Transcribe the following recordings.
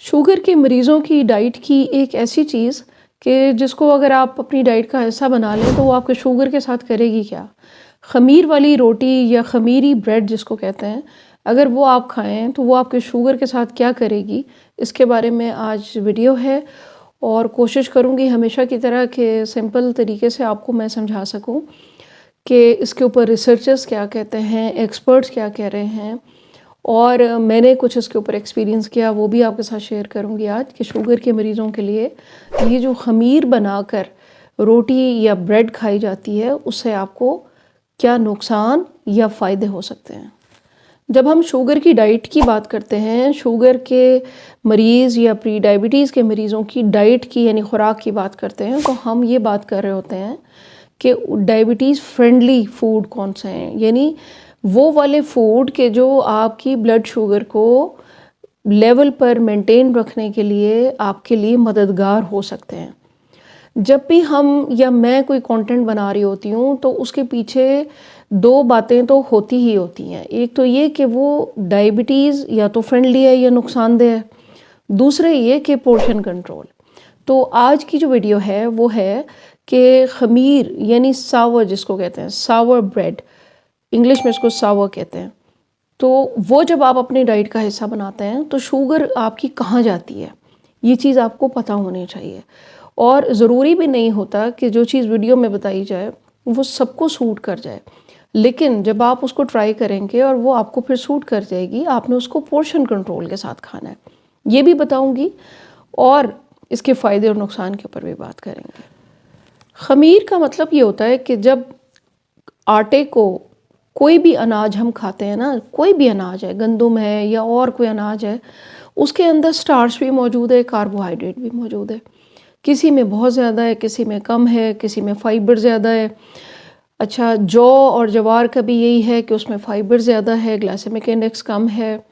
Sugar के मरीज़ों की डाइट की एक ऐसी चीज़ कि जिसको अगर आप अपनी डाइट का हिस्सा बना लें तो वो आपके शुगर के साथ करेगी क्या। ख़मीर वाली रोटी या ख़मीरी ब्रेड जिसको कहते हैं, अगर वो आप खाएं तो वो आपके शुगर के साथ क्या करेगी, इसके बारे में आज वीडियो है। और कोशिश करूँगी हमेशा की तरह कि सिंपल तरीके से आपको मैं समझा सकूँ कि इसके ऊपर रिसर्चर्स क्या कहते हैं, एक्सपर्ट्स क्या कह रहे हैं, और मैंने कुछ इसके ऊपर एक्सपीरियंस किया वो भी आपके साथ शेयर करूंगी आज कि शुगर के मरीज़ों के लिए ये जो ख़मीर बनाकर रोटी या ब्रेड खाई जाती है उससे आपको क्या नुकसान या फ़ायदे हो सकते हैं। जब हम शुगर की डाइट की बात करते हैं, शुगर के मरीज़ या प्री डायबिटीज़ के मरीज़ों की डाइट की यानी खुराक की बात करते हैं, तो हम ये बात कर रहे होते हैं कि डायबिटीज़ फ्रेंडली फूड कौन से हैं, यानी वो वाले फूड के जो आपकी ब्लड शुगर को लेवल पर मेंटेन रखने के लिए आपके लिए मददगार हो सकते हैं। जब भी हम या मैं कोई कंटेंट बना रही होती हूँ तो उसके पीछे दो बातें तो होती ही होती हैं। एक तो ये कि वो डायबिटीज़ या तो फ्रेंडली है या नुकसानदेह है, दूसरे ये कि पोर्शन कंट्रोल। तो आज की जो वीडियो है वो है कि ख़मीर यानी सावर जिसको कहते हैं, सावर ब्रेड, इंग्लिश में इसको सावर कहते हैं। तो वो जब आप अपनी डाइट का हिस्सा बनाते हैं तो शुगर आपकी कहाँ जाती है, ये चीज़ आपको पता होनी चाहिए। और ज़रूरी भी नहीं होता कि जो चीज़ वीडियो में बताई जाए वो सबको सूट कर जाए, लेकिन जब आप उसको ट्राई करेंगे और वो आपको फिर सूट कर जाएगी, आपने उसको पोर्शन कंट्रोल के साथ खाना है, ये भी बताऊंगी और इसके फ़ायदे और नुकसान के ऊपर भी बात करेंगे। ख़मीर का मतलब ये होता है कि जब आटे को, कोई भी अनाज हम खाते हैं ना, कोई भी अनाज है, गंदम है या और कोई अनाज है, उसके अंदर स्टार्च भी मौजूद है, कार्बोहाइड्रेट भी मौजूद है। किसी में बहुत ज़्यादा है, किसी में कम है, किसी में फाइबर ज़्यादा है। अच्छा, जौ और जवार का भी यही है कि उसमें फाइबर ज़्यादा है, ग्लाइसेमिक इंडेक्स कम है।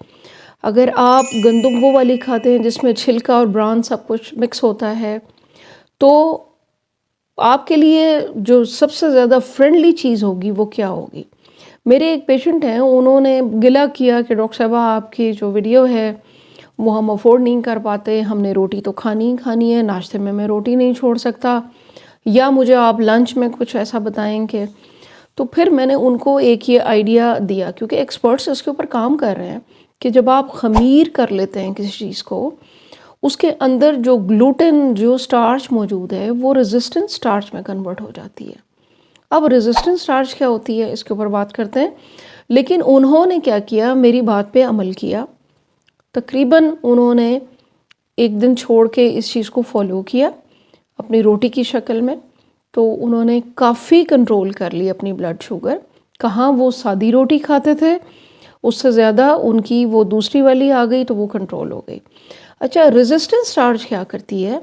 अगर आप गंदम वो वाली खाते हैं जिसमें छिलका और ब्रान सब कुछ मिक्स होता है, तो आपके लिए जो सबसे ज़्यादा फ्रेंडली चीज़ होगी वो क्या होगी। मेरे एक पेशेंट हैं, उन्होंने गिला किया कि डॉक्टर साहबा आपकी जो वीडियो है वो हम अफोर्ड नहीं कर पाते, हमने रोटी तो खानी ही खानी है, नाश्ते में मैं रोटी नहीं छोड़ सकता, या मुझे आप लंच में कुछ ऐसा बताएंगे। तो फिर मैंने उनको एक ये आइडिया दिया, क्योंकि एक्सपर्ट्स इसके ऊपर काम कर रहे हैं, कि जब आप ख़मीर कर लेते हैं किसी चीज़ को, उसके अंदर जो ग्लूटेन जो स्टार्च मौजूद है वो रेजिस्टेंट स्टार्च में कन्वर्ट हो जाती है। अब रेजिस्टेंट स्टार्च क्या होती है इसके ऊपर बात करते हैं, लेकिन उन्होंने क्या किया, मेरी बात पे अमल किया। तकरीबन उन्होंने एक दिन छोड़ के इस चीज़ को फॉलो किया अपनी रोटी की शक्ल में, तो उन्होंने काफ़ी कंट्रोल कर ली अपनी ब्लड शुगर। कहाँ वो सादी रोटी खाते थे, उससे ज़्यादा उनकी वो दूसरी वाली आ गई तो वो कंट्रोल हो गई। अच्छा, रेजिस्टेंट स्टार्च क्या करती है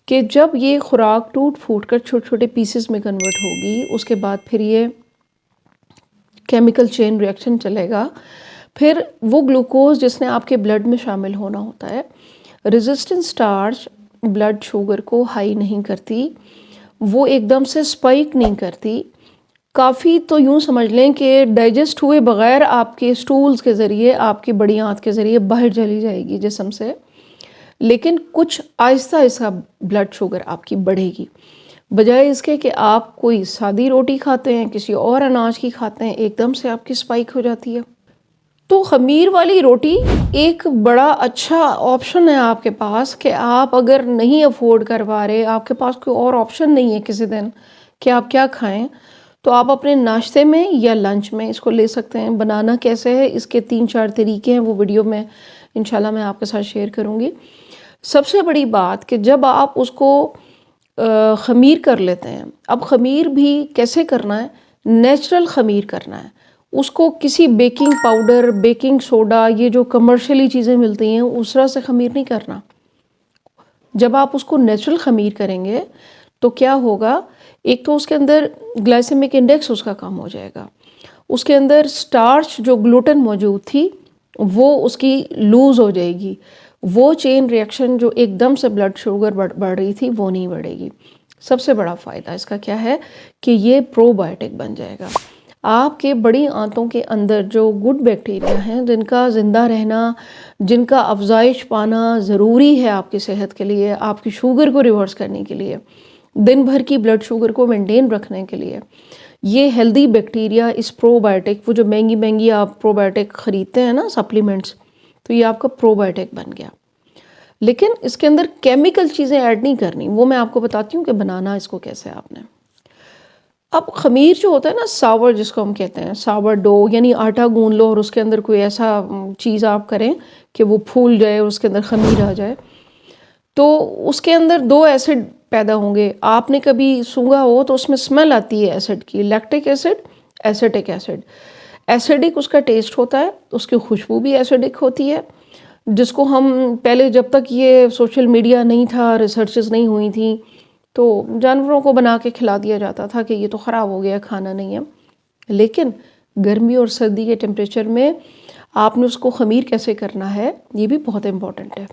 कि जब ये खुराक टूट फूट कर छोटे छोटे पीसेस में कन्वर्ट होगी, उसके बाद फिर ये केमिकल चेन रिएक्शन चलेगा, फिर वो ग्लूकोज जिसने आपके ब्लड में शामिल होना होता है, रेजिस्टेंट स्टार्च ब्लड शुगर को हाई नहीं करती, वो एकदम से स्पाइक नहीं करती। काफ़ी तो यूँ समझ लें कि डाइजेस्ट हुए बग़ैर आपके स्टूल्स के ज़रिए, आपकी बड़ी आंत के ज़रिए बाहर चली जाएगी जिस्म से, लेकिन कुछ आहिस्ता आहिस्ता ब्लड शुगर आपकी बढ़ेगी। बजाय इसके कि आप कोई सादी रोटी खाते हैं, किसी और अनाज की खाते हैं, एकदम से आपकी स्पाइक हो जाती है। तो ख़मीर वाली रोटी एक बड़ा अच्छा ऑप्शन है आपके पास, कि आप अगर नहीं अफोर्ड कर पा रहे, आपके पास कोई और ऑप्शन नहीं है किसी दिन कि आप क्या खाएं, तो आप अपने नाश्ते में या लंच में इसको ले सकते हैं। बनाना कैसे है, इसके 3-4 तरीके हैं, वो वीडियो में इंशाल्लाह मैं आपके साथ शेयर करूँगी। सबसे बड़ी बात कि जब आप उसको ख़मीर कर लेते हैं, अब ख़मीर भी कैसे करना है, नेचुरल ख़मीर करना है। उसको किसी बेकिंग पाउडर, बेकिंग सोडा, ये जो कमर्शियली चीज़ें मिलती हैं उस तरह से ख़मीर नहीं करना। जब आप उसको नेचुरल ख़मीर करेंगे तो क्या होगा, एक तो उसके अंदर ग्लाइसेमिक इंडेक्स उसका कम हो जाएगा, उसके अंदर स्टार्च जो ग्लूटेन मौजूद थी वो उसकी लूज़ हो जाएगी, वो चेन रिएक्शन जो एकदम से ब्लड शुगर बढ़ रही थी वो नहीं बढ़ेगी। सबसे बड़ा फ़ायदा इसका क्या है कि ये प्रोबायोटिक बन जाएगा। आपके बड़ी आंतों के अंदर जो गुड बैक्टीरिया हैं, जिनका ज़िंदा रहना, जिनका अफ़ज़ाइश पाना ज़रूरी है आपकी सेहत के लिए, आपकी शुगर को रिवर्स करने के लिए, दिन भर की ब्लड शुगर को मेंटेन रखने के लिए, ये हेल्दी बैक्टीरिया इस प्रोबायोटिक, वो जो महंगी आप प्रोबायोटिक ख़रीदते हैं ना सप्लीमेंट्स, तो ये आपका प्रोबायोटिक बन गया। लेकिन इसके अंदर केमिकल चीज़ें ऐड नहीं करनी, वो मैं आपको बताती हूँ कि बनाना इसको कैसे आपने। अब खमीर जो होता है ना, सावर जिसको हम कहते हैं, सावर डो, यानी आटा गूंद लो और उसके अंदर कोई ऐसा चीज़ आप करें कि वो फूल जाए और उसके अंदर खमीर आ जाए, तो उसके अंदर दो एसिड पैदा होंगे। आपने कभी सूंघा हो तो उसमें स्मेल आती है एसिड की, lactic acid, acetic acid. Acidic उसका टेस्ट होता है, उसकी खुशबू भी एसिडिक होती है, जिसको हम पहले, जब तक ये सोशल मीडिया नहीं था, रिसर्चेस नहीं हुई थी, तो जानवरों को बना के खिला दिया जाता था कि ये तो ख़राब हो गया, खाना नहीं है। लेकिन गर्मी और सर्दी के टेम्परेचर में आपने उसको ख़मीर कैसे करना है, ये भी बहुत इम्पॉर्टेंट है।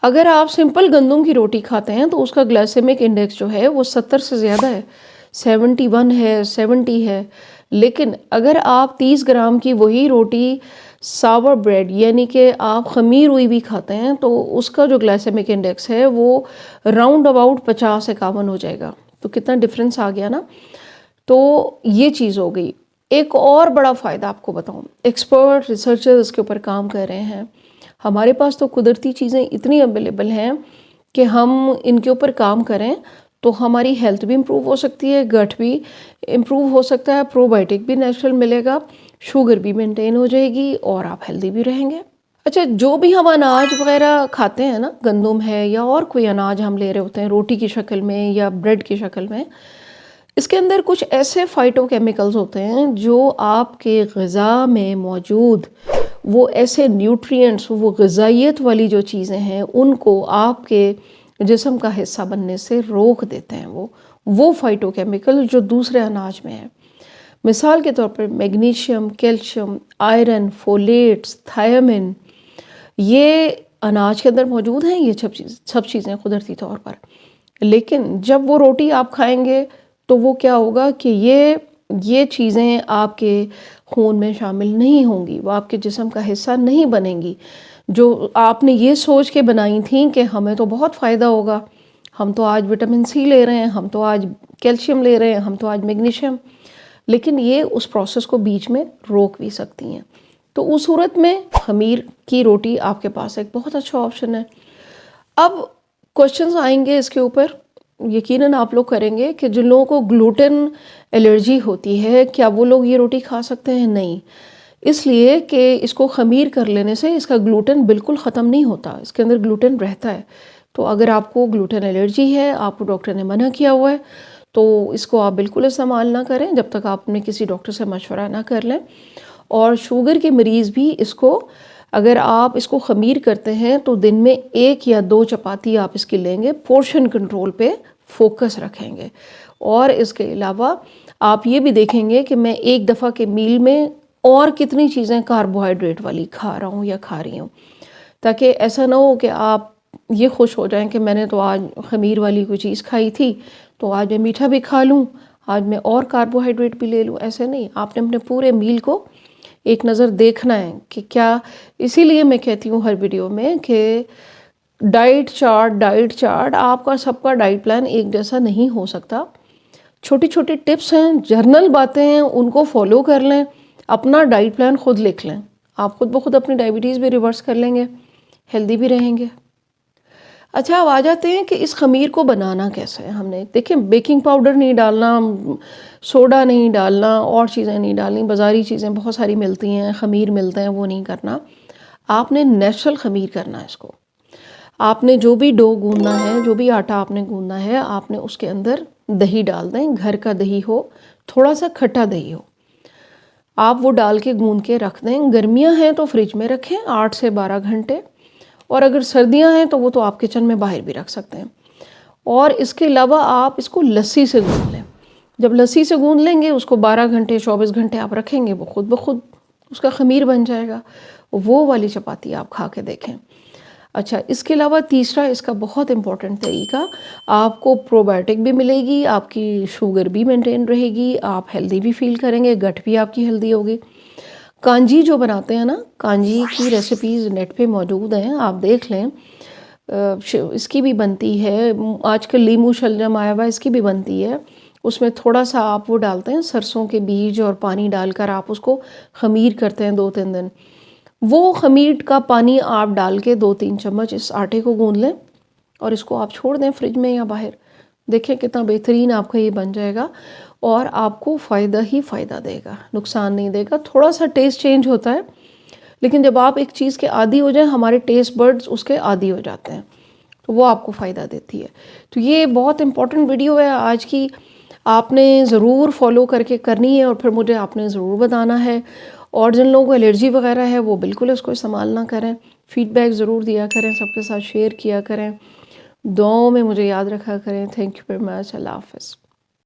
अगर आप सिंपल गंदम की रोटी खाते हैं तो उसका ग्लाइसेमिक इंडेक्स जो है वो 70 से ज़्यादा है, 71 है, 70 है। लेकिन अगर आप 30 ग्राम की वही रोटी सावर ब्रेड यानी कि आप ख़मीर हुई भी खाते हैं तो उसका जो ग्लाइसेमिक इंडेक्स है वो राउंड अबाउट 50-51 हो जाएगा। तो कितना डिफरेंस आ गया ना। तो ये चीज़ हो गई। एक और बड़ा फ़ायदा आपको बताऊँ, एक्सपर्ट रिसर्चर्स इसके ऊपर काम कर रहे हैं। हमारे पास तो कुदरती चीज़ें इतनी अवेलेबल हैं कि हम इनके ऊपर काम करें तो हमारी हेल्थ भी इम्प्रूव हो सकती है, गट भी इम्प्रूव हो सकता है, प्रोबायोटिक भी नेचुरल मिलेगा, शुगर भी मेंटेन हो जाएगी और आप हेल्दी भी रहेंगे। अच्छा, जो भी हम अनाज वगैरह खाते हैं ना, गंदम है या और कोई अनाज हम ले रहे होते हैं रोटी की शक्ल में या ब्रेड की शक्ल में, इसके अंदर कुछ ऐसे फाइटोकेमिकल्स होते हैं जो आपके ग़िज़ा में मौजूद वो ऐसे न्यूट्रिएंट्स, वो ग़िज़ाइयत वाली जो चीज़ें हैं उनको आपके जिस्म का हिस्सा बनने से रोक देते हैं। वो फाइटोकेमिकल जो दूसरे अनाज में है। मिसाल के तौर पर magnesium, calcium, iron, folates, thiamine, ये अनाज के अंदर मौजूद हैं, ये सब चीज़ें कुदरती तौर पर। लेकिन जब वो रोटी आप खाएंगे तो वो क्या होगा कि ये चीज़ें आपके खून में शामिल नहीं होंगी, वो आपके जिस्म का हिस्सा नहीं बनेंगी। जो आपने ये सोच के बनाई थी कि हमें तो बहुत फ़ायदा होगा, हम तो आज विटामिन सी ले रहे हैं, हम तो आज कैल्शियम ले रहे हैं, हम तो आज मैग्नीशियम, लेकिन ये उस प्रोसेस को बीच में रोक भी सकती हैं। तो उस सूरत में खमीर की रोटी आपके पास एक बहुत अच्छा ऑप्शन है। अब क्वेश्चंस आएंगे इसके ऊपर, यकीनन आप लोग करेंगे कि जिन लोगों को ग्लूटेन एलर्जी होती है, क्या वो लोग ये रोटी खा सकते हैं? नहीं, इसलिए कि इसको खमीर कर लेने से इसका ग्लूटेन बिल्कुल ख़त्म नहीं होता, इसके अंदर ग्लूटेन रहता है। तो अगर आपको ग्लूटेन एलर्जी है, आपको डॉक्टर ने मना किया हुआ है, तो इसको आप बिल्कुल इस्तेमाल ना करें जब तक आपने किसी डॉक्टर से मशवरा ना कर लें। और शुगर के मरीज़ भी इसको, अगर आप इसको खमीर करते हैं तो दिन में 1 या 2 चपाती आप इसकी लेंगे, पोर्शन कंट्रोल पे फोकस रखेंगे। और इसके अलावा आप ये भी देखेंगे कि मैं एक दफ़ा के मील में और कितनी चीज़ें कार्बोहाइड्रेट वाली खा रहा हूँ या खा रही हूँ, ताकि ऐसा ना हो कि आप ये खुश हो जाएं कि मैंने तो आज खमीर वाली कोई चीज़ खाई थी तो आज मैं मीठा भी खा लूँ, आज मैं और कार्बोहाइड्रेट भी ले लूँ। ऐसे नहीं, आपने अपने पूरे मील को एक नज़र देखना है कि क्या। इसीलिए मैं कहती हूँ हर वीडियो में कि डाइट चार्ट आपका सबका डाइट प्लान एक जैसा नहीं हो सकता। छोटी छोटी टिप्स हैं, जर्नल बातें हैं, उनको फॉलो कर लें, अपना डाइट प्लान खुद लिख लें, आप खुद ब खुद अपनी डायबिटीज़ भी रिवर्स कर लेंगे, हेल्दी भी रहेंगे। अच्छा, अब आ जाते हैं कि इस खमीर को बनाना कैसे है। हमने देखिए, बेकिंग पाउडर नहीं डालना, सोडा नहीं डालना, और चीज़ें नहीं डालनी, बाज़ारी चीज़ें बहुत सारी मिलती हैं, खमीर मिलते हैं, वो नहीं करना। आपने नेचुरल खमीर करना है इसको। आपने जो भी डो गूंदना है, जो भी आटा आपने गूंदना है, आपने उसके अंदर दही डाल दें, घर का दही हो, थोड़ा सा खट्टा दही हो, आप वो डाल के गूंद के रख दें। गर्मियाँ हैं तो फ्रिज में रखें 8 से 12 घंटे, और अगर सर्दियाँ हैं तो वो तो आप किचन में बाहर भी रख सकते हैं। और इसके अलावा आप इसको लस्सी से गूंद लें। जब लस्सी से गूंद लेंगे, उसको 12 घंटे 24 घंटे आप रखेंगे, वो खुद ब खुद उसका खमीर बन जाएगा। वो वाली चपाती आप खा के देखें। अच्छा, इसके अलावा तीसरा इसका बहुत इम्पोर्टेंट तरीका, आपको प्रोबायोटिक भी मिलेगी, आपकी शुगर भी मेंटेन रहेगी, आप हेल्दी भी फील करेंगे, गट भी आपकी हेल्दी होगी। कांजी जो बनाते हैं ना, कांजी की रेसिपीज़ नेट पे मौजूद हैं, आप देख लें। इसकी भी बनती है, आजकल लीमू शलजम आया हुआ है, इसकी भी बनती है। उसमें थोड़ा सा आप वो डालते हैं, सरसों के बीज और पानी डालकर आप उसको ख़मीर करते हैं 2-3 दिन। वो ख़मीर का पानी आप डाल के 2-3 चम्मच इस आटे को गूंद लें और इसको आप छोड़ दें फ्रिज में या बाहर। देखें कितना बेहतरीन आपका ये बन जाएगा और आपको फ़ायदा ही फ़ायदा देगा, नुकसान नहीं देगा। थोड़ा सा टेस्ट चेंज होता है, लेकिन जब आप एक चीज़ के आदी हो जाएं, हमारे टेस्ट बर्ड्स उसके आदी हो जाते हैं, तो वो आपको फ़ायदा देती है। तो ये बहुत इम्पॉर्टेंट वीडियो है आज की, आपने ज़रूर फॉलो करके करनी है और फिर मुझे आपने ज़रूर बताना है। और जिन लोगों को एलर्जी वगैरह है वो बिल्कुल इसको इस्तेमाल ना करें, फ़ीडबैक ज़रूर दिया करें, सबके साथ शेयर किया करें, दुआओं में मुझे याद रखा करें। Thank you very much. अल्लाह हाफ़िज़।